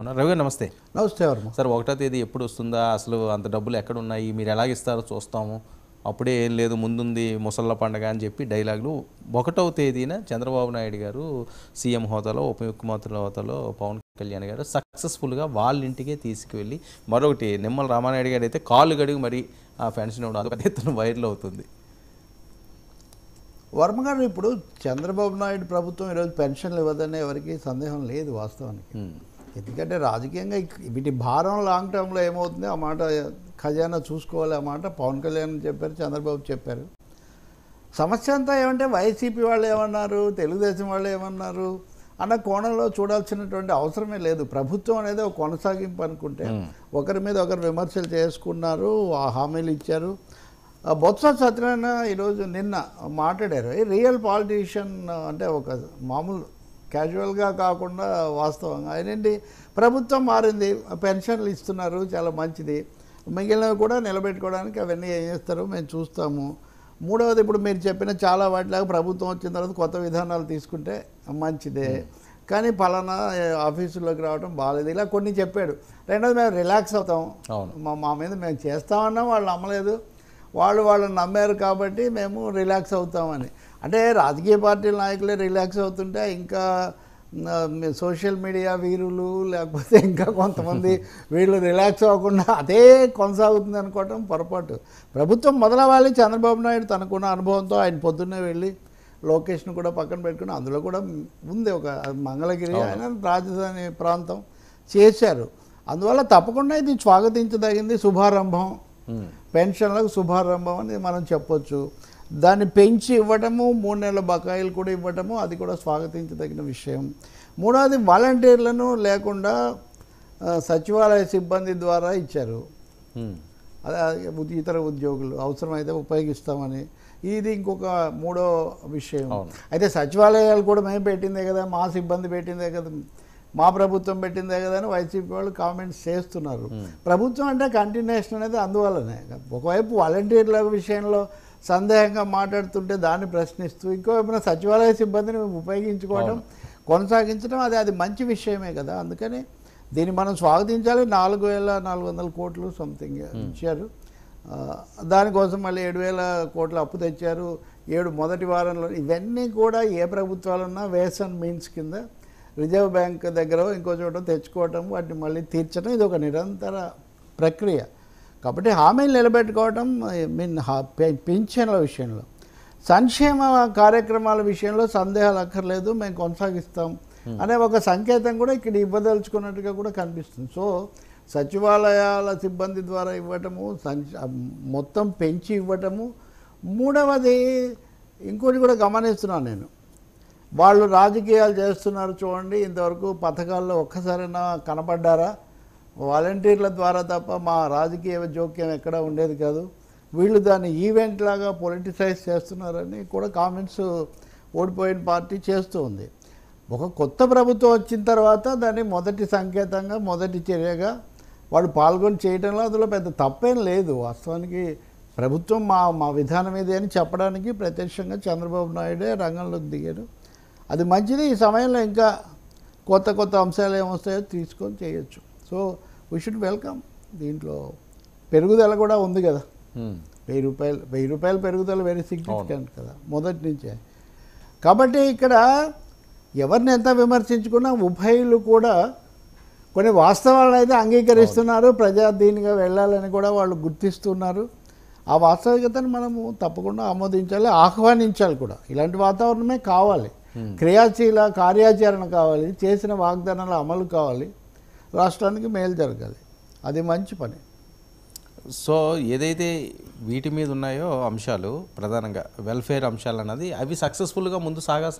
రవి గారు నమస్తే. నమస్తే వర్మ. సార్ 1వ తేదీ ఎప్పుడు వస్తుందా? అసలు అంత డబ్బులు ఎక్కడున్నాయి? మీరు ఎలాగిస్తారో చూస్తాము. అప్పుడే ఏం లేదు ముందుంది ముసళ్ళ పండగ అని చెప్పి డైలాగులు. 1వ తేదీన చంద్రబాబు నాయుడు గారు సీఎం హోదాలో, ఉప ముఖ్యమంత్రుల హోదాలో పవన్ కళ్యాణ్ గారు సక్సెస్ఫుల్గా వాళ్ళ ఇంటికే తీసుకువెళ్ళి మరొకటి నిమ్మల రామానాయుడు గారు అయితే కాళ్ళు గడిగి మరి ఆ పెన్షన్ ఇవ్వడం అది పెద్ద ఎత్తున వైరల్ అవుతుంది. వర్మ గారు, ఇప్పుడు చంద్రబాబు నాయుడు ప్రభుత్వం ఈరోజు పెన్షన్లు ఇవ్వదనే ఎవరికి సందేహం లేదు వాస్తవానికి. ఎందుకంటే రాజకీయంగా వీటి భారం లాంగ్ టర్మ్లో ఏమవుతుంది, ఆ మాట ఖజానా చూసుకోవాలి, ఆ మాట పవన్ కళ్యాణ్ చెప్పారు, చంద్రబాబు చెప్పారు. సమస్య అంతా ఏమంటే వైసీపీ వాళ్ళు ఏమన్నారు, తెలుగుదేశం వాళ్ళు ఏమన్నారు అన్న కోణంలో చూడాల్సినటువంటి అవసరమే లేదు. ప్రభుత్వం అనేది ఒక కొనసాగింపు అనుకుంటే ఒకరి మీద ఒకరు విమర్శలు చేసుకున్నారు, ఆ హామీలు ఇచ్చారు. బొత్స సత్యనారాయణ ఈరోజు నిన్న మాట్లాడారు. రియల్ పాలిటీషియన్ అంటే ఒక మామూలు క్యాజువల్గా కాకుండా వాస్తవంగా ఆయనండి ప్రభుత్వం మారింది, పెన్షన్లు ఇస్తున్నారు, చాలా మంచిది, మిగిలినవి కూడా నిలబెట్టుకోవడానికి అవన్నీ ఏం చేస్తారో మేము చూస్తాము. మూడవది, ఇప్పుడు మీరు చెప్పిన చాలా వాటిలాగా ప్రభుత్వం వచ్చిన తర్వాత కొత్త విధానాలు తీసుకుంటే మంచిదే, కానీ పలానా ఆఫీసుల్లోకి రావడం బాగాలేదు, ఇలా కొన్ని చెప్పాడు. రెండోది, మేము రిలాక్స్ అవుతాం, మా మీద మేము చేస్తామన్నా వాళ్ళు నమ్మలేదు, వాళ్ళు నమ్మారు కాబట్టి మేము రిలాక్స్ అవుతామని. అంటే రాజకీయ పార్టీల నాయకులే రిలాక్స్ అవుతుంటే ఇంకా సోషల్ మీడియా వీరులు లేకపోతే ఇంకా కొంతమంది వీళ్ళు రిలాక్స్ అవ్వకుండా అదే కొనసాగుతుంది అనుకోవటం పొరపాటు. ప్రభుత్వం మొదలవ్వాలి. చంద్రబాబు నాయుడు తనకున్న అనుభవంతో ఆయన పొద్దున్నే వెళ్ళి లొకేషన్ కూడా పక్కన పెట్టుకుని అందులో కూడా ఉంది ఒక మంగళగిరి, ఆయన రాజధాని ప్రాంతం చేశారు. అందువల్ల తప్పకుండా ఇది స్వాగతించదగింది, శుభారంభం, పెన్షన్లకు శుభారంభం అని మనం చెప్పొచ్చు. దాన్ని పెంచి ఇవ్వటము, 3 నెలల బకాయిలు కూడా ఇవ్వటము, అది కూడా స్వాగతించదగిన విషయం. మూడవది, వాలంటీర్లను లేకుండా సచివాలయ సిబ్బంది ద్వారా ఇచ్చారు, అదే ఇతర ఉద్యోగులు అవసరమైతే ఉపయోగిస్తామని. ఇది ఇంకొక మూడో విషయం. అయితే సచివాలయాలు కూడా మేము పెట్టిందే కదా, మా సిబ్బంది పెట్టిందే కదా, మా ప్రభుత్వం పెట్టిందే కదా అని వైసీపీ వాళ్ళు కామెంట్స్ చేస్తున్నారు. ప్రభుత్వం అంటే కంటిన్యూషన్ అనేది అందువల్లనే. ఒకవైపు వాలంటీర్ల విషయంలో సందేహంగా మాట్లాడుతుంటే దాన్ని ప్రశ్నిస్తూ, ఇంకోవైపున సచివాలయ సిబ్బందిని ఉపయోగించుకోవడం, కొనసాగించడం అది మంచి విషయమే కదా. అందుకని దీన్ని మనం స్వాగతించాలి. 4,400 కోట్లు సంథింగ్ ఇచ్చారు. దానికోసం మళ్ళీ 7,000 కోట్ల అప్పు తెచ్చారు 7 మొదటి వారంలో. ఇవన్నీ కూడా ఏ ప్రభుత్వాలున్నా వేస్ అండ్ మీన్స్ కింద రిజర్వ్ బ్యాంక్ దగ్గర ఇంకో చోట తెచ్చుకోవటం, వాటిని మళ్ళీ తీర్చడం, ఇది ఒక నిరంతర ప్రక్రియ. కాబట్టి హామీలు నిలబెట్టుకోవటం, పింఛన్ల విషయంలో, సంక్షేమ కార్యక్రమాల విషయంలో సందేహాలు అక్కర్లేదు, మేము కొనసాగిస్తాం అనే ఒక సంకేతం కూడా ఇక్కడ ఇవ్వదలుచుకున్నట్టుగా కూడా కనిపిస్తుంది. సో సచివాలయాల సిబ్బంది ద్వారా ఇవ్వటము, మొత్తం పెంచి ఇవ్వటము. మూడవది, ఇంకోటి కూడా గమనిస్తున్నాను నేను, వాళ్ళు రాజకీయాలు చేస్తున్నారు చూడండి, ఇంతవరకు పథకాల్లో ఒక్కసారైనా కనపడ్డారా? వాలంటీర్ల ద్వారా తప్ప మా రాజకీయ జోక్యం ఎక్కడ ఉండేది కాదు, వీళ్ళు దాన్ని ఈవెంట్ లాగా పొలిటిసైజ్ చేస్తున్నారని కూడా కామెంట్స్ ఓడిపోయిన పార్టీ చేస్తూ ఉంది. ఒక కొత్త ప్రభుత్వం వచ్చిన తర్వాత దాన్ని మొదటి సంకేతంగా, మొదటి చర్యగా వాళ్ళు పాల్గొని చేయడంలో అందులో పెద్ద తప్పేం లేదు. వాస్తవానికి ప్రభుత్వం మా విధానం ఇది అని చెప్పడానికి ప్రత్యక్షంగా చంద్రబాబు నాయుడే రంగంలోకి దిగారు. అది మంచిది. ఈ సమయంలో ఇంకా కొత్త అంశాలు ఏమొస్తాయో తీసుకొని చేయొచ్చు. So we should welcome. దీంట్లో పెరుగుదల కూడా ఉంది కదా, 1,000 రూపాయలు పెరుగుదల వెరీ సిగ్నిఫికెంట్ కదా మొదటి నుంచే. కాబట్టి ఇక్కడ ఎవరిని ఎంత విమర్శించుకున్నా ఉభయులు కూడా కొన్ని వాస్తవాలను అయితే అంగీకరిస్తున్నారు, ప్రజాధీనిగా వెళ్ళాలని కూడా వాళ్ళు గుర్తిస్తున్నారు. ఆ వాస్తవికతను మనము తప్పకుండా ఆమోదించాలి, ఆహ్వానించాలి కూడా. ఇలాంటి వాతావరణమే కావాలి, క్రియాశీల కార్యాచరణ కావాలి, చేసిన వాగ్దానాల అమలు కావాలి, రాష్ట్రానికి మేలు జరగాలి, అది మంచి పని. సో ఏదైతే వీటి మీద ఉన్నాయో అంశాలు, ప్రధానంగా వెల్ఫేర్ అంశాలు అన్నది అవి సక్సెస్ఫుల్గా ముందు సాగాల్సిన